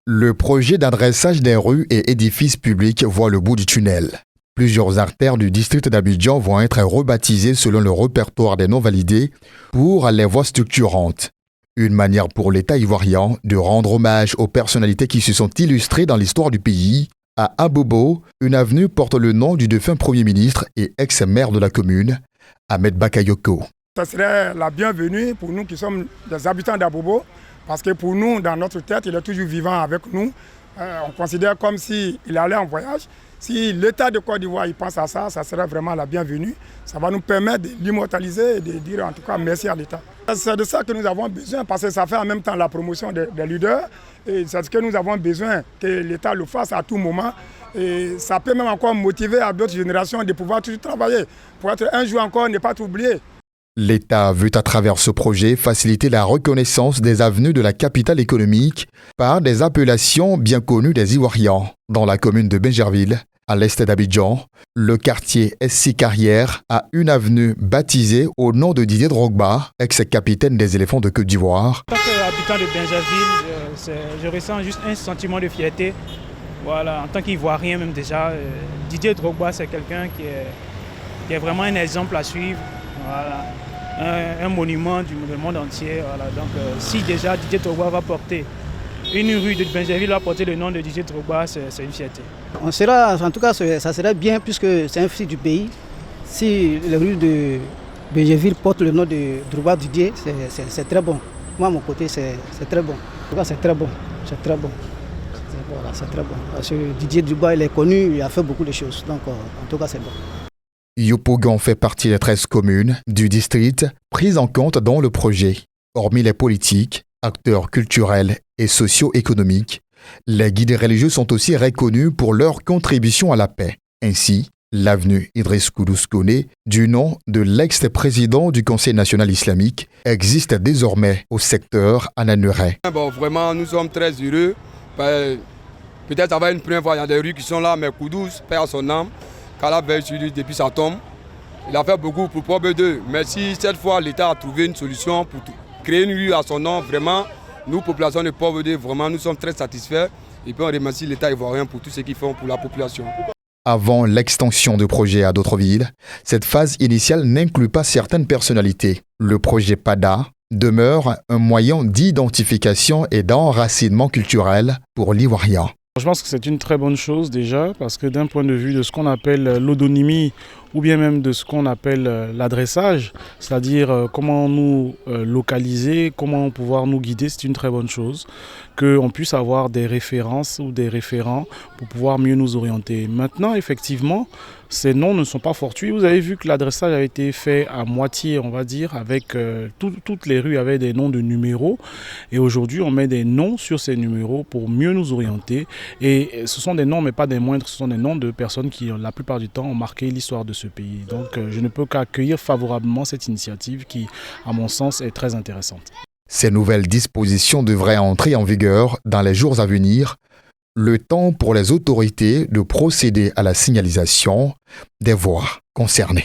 Le projet d'adressage des rues et édifices publics voit le bout du tunnel. Plusieurs artères du district d'Abidjan vont être rebaptisées selon le répertoire des noms validés pour les voies structurantes. Une manière pour l'État ivoirien de rendre hommage aux personnalités qui se sont illustrées dans l'histoire du pays. À Abobo, une avenue porte le nom du défunt Premier ministre et ex-maire de la commune, Ahmed Bakayoko. Ça serait la bienvenue pour nous qui sommes des habitants d'Abobo, parce que pour nous, dans notre tête, il est toujours vivant avec nous. On considère comme s'il allait en voyage. Si l'État de Côte d'Ivoire pense à ça, ça serait vraiment la bienvenue. Ça va nous permettre de l'immortaliser et de dire en tout cas merci à l'État. C'est de ça que nous avons besoin, parce que ça fait en même temps la promotion des leaders. Et c'est ce que nous avons besoin, que l'État le fasse à tout moment. Et ça peut même encore motiver à d'autres générations de pouvoir toujours travailler, pour être un jour encore ne pas oublié. L'État veut à travers ce projet faciliter la reconnaissance des avenues de la capitale économique par des appellations bien connues des Ivoiriens. Dans la commune de Bingerville, à l'est d'Abidjan, le quartier SC Carrière a une avenue baptisée au nom de Didier Drogba, ex-capitaine des éléphants de Côte d'Ivoire. En tant qu'habitant de Bingerville, je ressens juste un sentiment de fierté. Voilà, en tant qu'Ivoirien même déjà, Didier Drogba c'est quelqu'un qui est vraiment un exemple à suivre. Voilà. Un monument du monde entier. Voilà. Donc, si déjà Didier Drogba va porter une rue de Bingerville, va porter le nom de Didier Drogba, c'est une fierté. En tout cas, ça serait bien puisque c'est un fils du pays. Si les rues de Bingerville portent le nom de Drogba Didier, c'est très bon. Moi, à mon côté, c'est très bon. En tout cas, c'est très bon. C'est très bon. Voilà, c'est très bon. Parce que Didier Drogba, il est connu, il a fait beaucoup de choses. Donc, en tout cas, c'est bon. Yopougon fait partie des 13 communes du district prises en compte dans le projet. Hormis les politiques, acteurs culturels et socio-économiques, les guides religieux sont aussi reconnus pour leur contribution à la paix. Ainsi, l'avenue Idriss Koudous Koné, du nom de l'ex-président du Conseil national islamique, existe désormais au secteur Ananuré. Bon, vraiment, nous sommes très heureux. Peut-être avoir une première fois, il y a des rues qui sont là, mais Koudous perd son âme. Kala veille sur lui depuis sa tombe. Il a fait beaucoup pour Probe 2. Mais si cette fois l'État a trouvé une solution pour créer une rue à son nom, vraiment, nous, population de Probe 2, vraiment, nous sommes très satisfaits. Et puis on remercie l'État ivoirien pour tout ce qu'ils font pour la population. Avant l'extension du projet à d'autres villes, cette phase initiale n'inclut pas certaines personnalités. Le projet PADA demeure un moyen d'identification et d'enracinement culturel pour l'Ivoirien. Je pense que c'est une très bonne chose déjà parce que d'un point de vue de ce qu'on appelle l'odonymie ou bien même de ce qu'on appelle l'adressage, c'est-à-dire comment nous localiser, comment pouvoir nous guider, c'est une très bonne chose. Qu'on puisse avoir des références ou des référents pour pouvoir mieux nous orienter. Maintenant, effectivement, ces noms ne sont pas fortuits. Vous avez vu que l'adressage a été fait à moitié, on va dire, avec toutes les rues avaient des noms de numéros. Et aujourd'hui, on met des noms sur ces numéros pour mieux nous orienter. Et ce sont des noms, mais pas des moindres, ce sont des noms de personnes qui, la plupart du temps, ont marqué l'histoire de ce pays. Donc, je ne peux qu'accueillir favorablement cette initiative qui, à mon sens, est très intéressante. Ces nouvelles dispositions devraient entrer en vigueur dans les jours à venir, le temps pour les autorités de procéder à la signalisation des voies concernées.